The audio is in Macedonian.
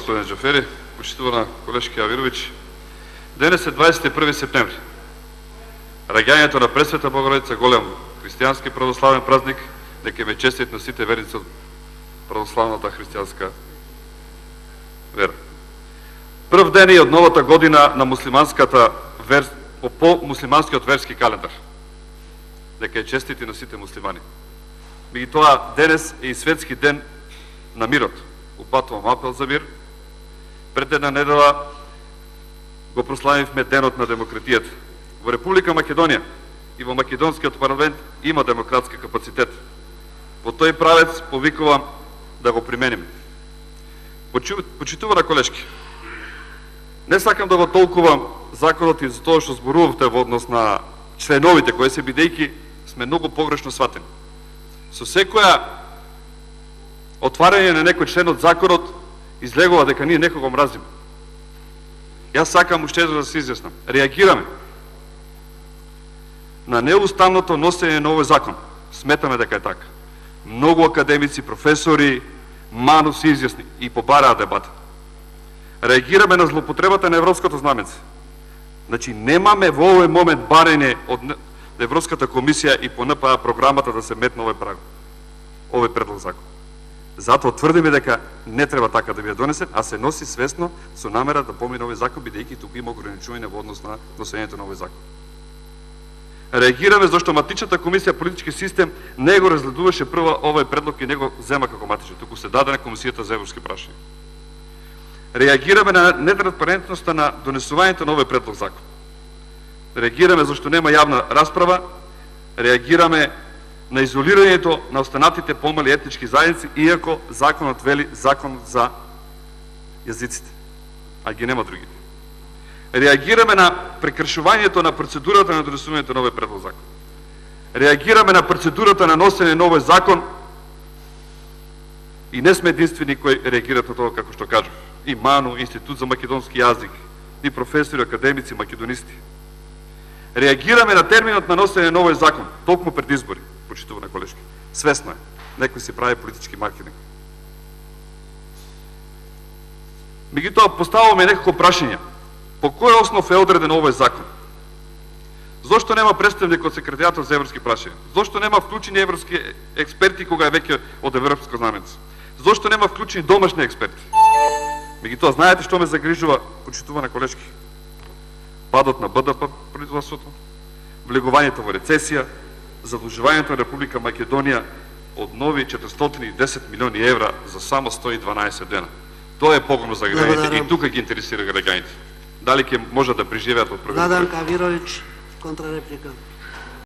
господин Джафери, почитувана колежки Авирович. Денес е 21 септември. Раѓањето на Пресвета Богородица, голем християнски православен празник, дека ме честит на сите верници од православната християнска вера. Прв ден е од новата година на по муслиманскиот верски календар. Дека е честит и на сите муслимани. Меѓутоа, денес е и светски ден на мирот. Упатувам апел за мир. Пред една недела го прославивме денот на демократијата. Во Република Македонија и во македонскиот парламент има демократски капацитет. Во тој правец повикувам да го примениме. Почитувана колешки, не сакам да го толкувам законот и за тоа што зборувавте во однос на членовите кои се, бидејќи сме многу погрешно сватени. Со секоја отварање на некој член од законот излегува дека ние некого мразиме. Јас сакам уште да се изјаснам. Реагираме на неуставното носење на овој закон. Сметаме дека е така. Многу академици, професори, ману се изјасни и побараа дебата. Реагираме на злоупотребата на европското знаменце. Значи, немаме во овој момент барење од Европската комисија и по НПА програмата да се метне овој предлог закон. Затоа тврдиме дека не треба така да биде донесен, а се носи свесно со намера да помине овој закон, бидејќи тука има ограничување во однос на носењето на овој закон. Реагираме зашто матичната комисија политички систем не го разгледуваше прва овој предлог и не го зема како матичен, туку се даде на комисијата за европски прашања. Реагираме на нетранспарентноста на донесувањето на овој предлог закон. Реагираме зашто нема јавна расправа, реагираме на изолирањето на останатите помали етнички заедници, иако законот вели закон за јазиците, а ги нема другите. Реагираме на прекршувањето на процедурата на донесувањето на овој предлог закон. Реагираме на процедурата на носење на овој закон и не сме единствени кои реагираат на тоа, како што кажав. И МАНУ, Институт за македонски јазик, и професори, академици, македонисти. Реагираме на терминот на носење на овој закон, токму пред избори, почитувана колешки. Свесно е. Некој си прави политички маркетинг. Меѓутоа, поставуваме некако прашање. По кој основ е одреден овој закон? Зошто нема представник од секретаријатот за европски прашања? Зошто нема вклучени европски експерти кога е веќе од европско знаменце? Зошто нема вклучени домашни експерти? Меѓутоа, знаете што ме загрижува, почитувана колешки? Падот на БДП производството, влегувањето во рецесија, задлужувањето на Република Македонија од нови 410 милиони евра за само 112 дена. Тоа е погубно за граѓаните и тука ги интересира граѓаните. Дали ќе може да преживеат од првиот? Наданка Авирович, контрареплика.